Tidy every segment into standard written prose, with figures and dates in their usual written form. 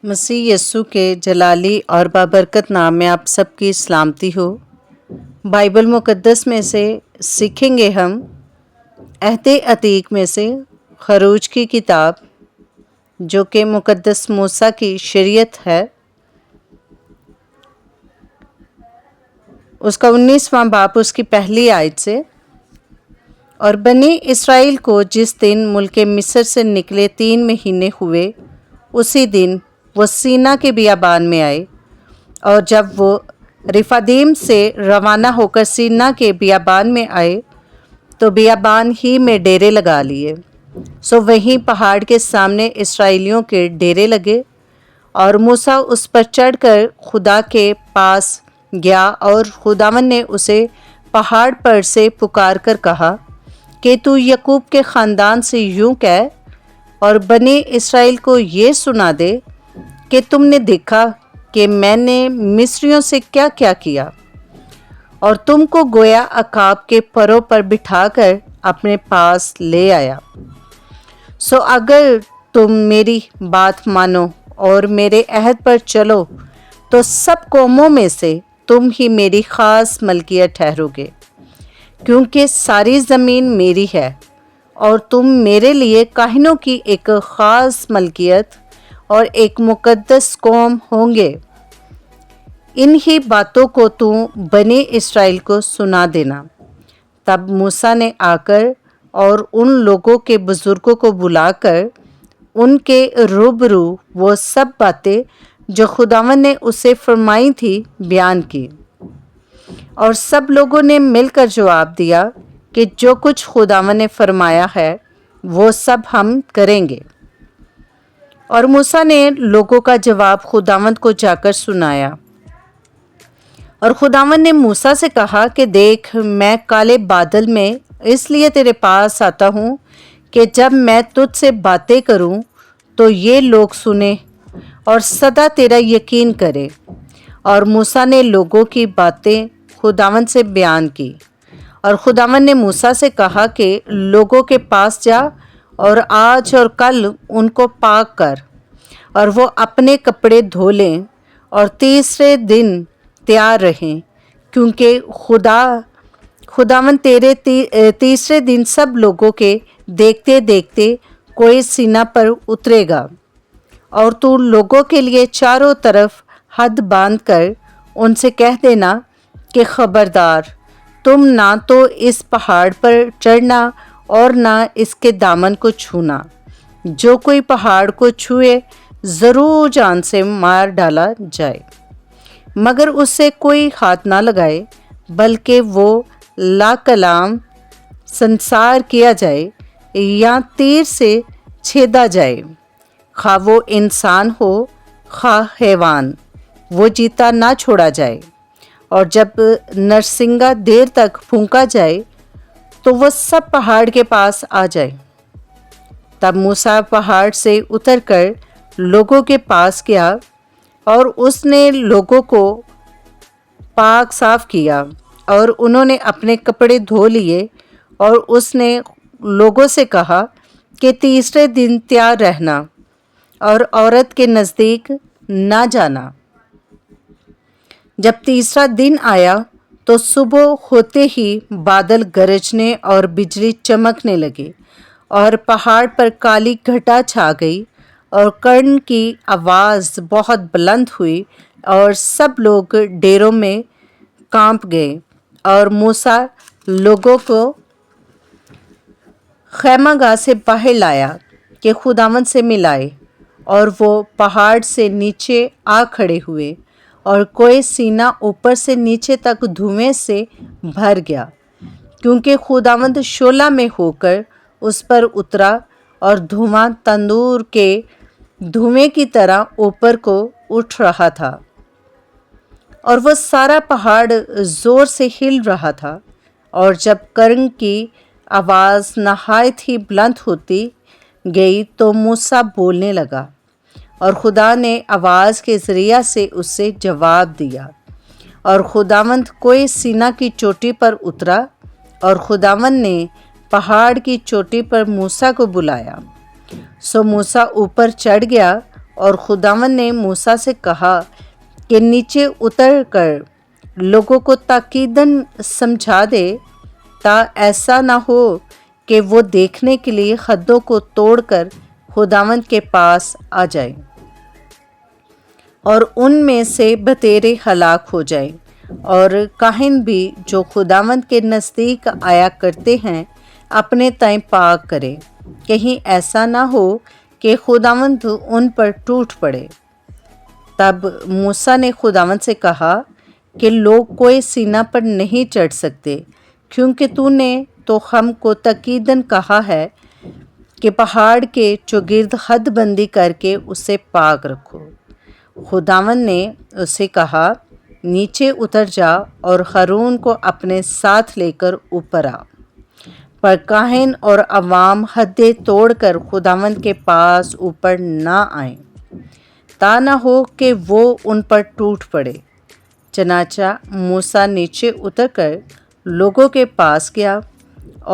مسیح یسوع کے جلالی اور بابرکت نام میں آپ سب کی سلامتی ہو۔ بائبل مقدس میں سے سیکھیں گے ہم عہد عتیق میں سے خروج کی کتاب، جو کہ مقدس موسیٰ کی شریعت ہے، اس کا 19واں باب اس کی پہلی آیت سے۔ اور بنی اسرائیل کو جس دن ملک مصر سے نکلے 3 مہینے ہوئے، اسی دن وہ سینا کے بیابان میں آئے، اور جب وہ رفادیم سے روانہ ہو کر سینا کے بیابان میں آئے تو بیابان ہی میں ڈیرے لگا لیے۔ سو وہیں پہاڑ کے سامنے اسرائیلیوں کے ڈیرے لگے، اور موسیٰ اس پر چڑھ کر خدا کے پاس گیا، اور خداوند نے اسے پہاڑ پر سے پکار کر کہا کہ تو یعقوب کے خاندان سے یوں کہہ اور بنی اسرائیل کو یہ سنا دے کہ تم نے دیکھا کہ میں نے مصریوں سے کیا کیا کیا، اور تم کو گویا عقاب کے پروں پر بٹھا کر اپنے پاس لے آیا۔ سو اگر تم میری بات مانو اور میرے عہد پر چلو تو سب قوموں میں سے تم ہی میری خاص ملکیت ٹھہرو گے، کیونکہ ساری زمین میری ہے، اور تم میرے لیے کاہنوں کی ایک خاص ملکیت اور ایک مقدس قوم ہوں گے۔ ان ہی باتوں کو تو بنی اسرائیل کو سنا دینا۔ تب موسیٰ نے آ کر اور ان لوگوں کے بزرگوں کو بلا کر ان کے روبرو وہ سب باتیں جو خداوند نے اسے فرمائی تھی بیان کی، اور سب لوگوں نے مل کر جواب دیا کہ جو کچھ خداوند نے فرمایا ہے وہ سب ہم کریں گے۔ اور موسیٰ نے لوگوں کا جواب خداوند کو جا کر سنایا، اور خداوند نے موسیٰ سے کہا کہ دیکھ، میں کالے بادل میں اس لیے تیرے پاس آتا ہوں کہ جب میں تجھ سے باتیں کروں تو یہ لوگ سنیں اور سدا تیرا یقین کرے۔ اور موسیٰ نے لوگوں کی باتیں خداوند سے بیان کی، اور خداوند نے موسیٰ سے کہا کہ لوگوں کے پاس جا اور آج اور کل ان کو پاک کر، اور وہ اپنے کپڑے دھو لیں اور تیسرے دن تیار رہیں، کیونکہ خداوند تیرے تیسرے دن سب لوگوں کے دیکھتے دیکھتے کوئی سینا پر اترے گا۔ اور تو لوگوں کے لیے چاروں طرف حد باندھ کر ان سے کہہ دینا کہ خبردار، تم نہ تو اس پہاڑ پر چڑھنا اور نہ اس کے دامن کو چھونا۔ جو کوئی پہاڑ کو چھوئے ضرور جان سے مار ڈالا جائے، مگر اس سے کوئی ہاتھ نہ لگائے، بلکہ وہ لاکلام سنسار کیا جائے یا تیر سے چھیدا جائے، خواہ وہ انسان ہو خواہ حیوان، وہ جیتا نہ چھوڑا جائے۔ اور جب نرسنگا دیر تک پھونکا جائے تو وہ سب پہاڑ کے پاس آ جائے۔ تب موسیٰ پہاڑ سے اتر کر لوگوں کے پاس گیا، اور اس نے لوگوں کو پاک صاف کیا، اور انہوں نے اپنے کپڑے دھو لیے، اور اس نے لوگوں سے کہا کہ تیسرے دن تیار رہنا اور عورت کے نزدیک نہ جانا۔ جب تیسرا دن آیا تو صبح ہوتے ہی بادل گرجنے اور بجلی چمکنے لگے، اور پہاڑ پر کالی گھٹا چھا گئی، اور کرن کی آواز بہت بلند ہوئی، اور سب لوگ ڈیروں میں کانپ گئے۔ اور موسیٰ لوگوں کو خیمہ گاہ سے باہر لایا کہ خداوند سے ملائے، اور وہ پہاڑ سے نیچے آ کھڑے ہوئے، اور کوئی سینہ اوپر سے نیچے تک دھوئیں سے بھر گیا، کیونکہ خداوند شعلہ میں ہو کر اس پر اترا، اور دھواں تندور کے دھوئیں کی طرح اوپر کو اٹھ رہا تھا، اور وہ سارا پہاڑ زور سے ہل رہا تھا۔ اور جب کرن کی آواز نہایت ہی بلند ہوتی گئی تو موسیٰ بولنے لگا، اور خدا نے آواز کے ذریعہ سے اس سے جواب دیا، اور خداوند کوئی سینا کی چوٹی پر اترا، اور خداوند نے پہاڑ کی چوٹی پر موسیٰ کو بلایا۔ سو موسیٰ اوپر چڑھ گیا اور خداوند نے موسیٰ سے کہا کہ نیچے اتر کر لوگوں کو تاکیداً سمجھا دے تا ایسا نہ ہو کہ وہ دیکھنے کے لیے حدوں کو توڑ کر خداوند کے پاس آ جائیں اور ان میں سے بتیرے ہلاک ہو جائیں، اور کاہن بھی جو خداوند کے نزدیک آیا کرتے ہیں اپنے تئیں پاک کرے، کہیں ایسا نہ ہو کہ خداوند ان پر ٹوٹ پڑے۔ تب موسیٰ نے خداوند سے کہا کہ لوگ کوہ سینا پر نہیں چڑھ سکتے، کیونکہ تو نے تو ہم کو تاکیداً کہا ہے کہ پہاڑ کے چوگرد حد بندی کر کے اسے پاک رکھو۔ خداوند نے اسے کہا، نیچے اتر جا اور ہارون کو اپنے ساتھ لے کر اوپر آ۔ پر کاہن اور عوام حدیں توڑ کر خداوند کے پاس اوپر نہ آئیں، تا نہ ہو کہ وہ ان پر ٹوٹ پڑے۔ چنانچہ موسیٰ نیچے اتر کر لوگوں کے پاس گیا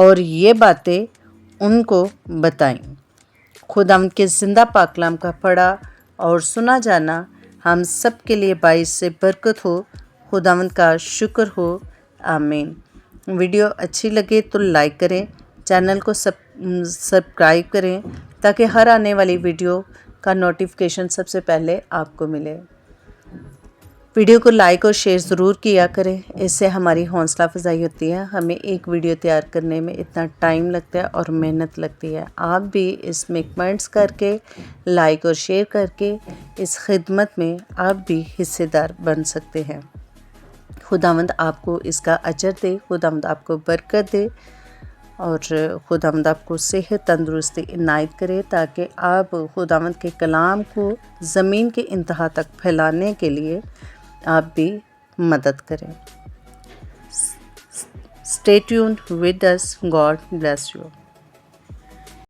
اور یہ باتیں ان کو بتائیں۔ خداوند کے زندہ پاک کلام کا پڑھا اور سنا جانا ہم سب کے لیے باعث سے برکت ہو۔ خداوند کا شکر ہو، آمین۔ ویڈیو اچھی لگے تو لائک کریں، چینل کو سبسکرائب کریں تاکہ ہر آنے والی ویڈیو کا نوٹیفیکیشن سب سے پہلے آپ کو ملے۔ ویڈیو کو لائک اور شیئر ضرور کیا کریں، اس سے ہماری حوصلہ افزائی ہوتی ہے۔ ہمیں ایک ویڈیو تیار کرنے میں اتنا ٹائم لگتا ہے اور محنت لگتی ہے۔ آپ بھی اس میں کمنٹس کر کے، لائک اور شیئر کر کے اس خدمت میں آپ بھی حصے دار بن سکتے ہیں۔ خداوند آپ کو اس کا اجر دے، خداوند آپ کو برکت دے، اور خداوند آپ کو صحت تندرستی عنایت کرے تاکہ آپ خداوند کے کلام کو زمین کے انتہا تک پھیلانے کے لیے آپ بھی مدد کریں۔ Stay tuned with us. God bless you.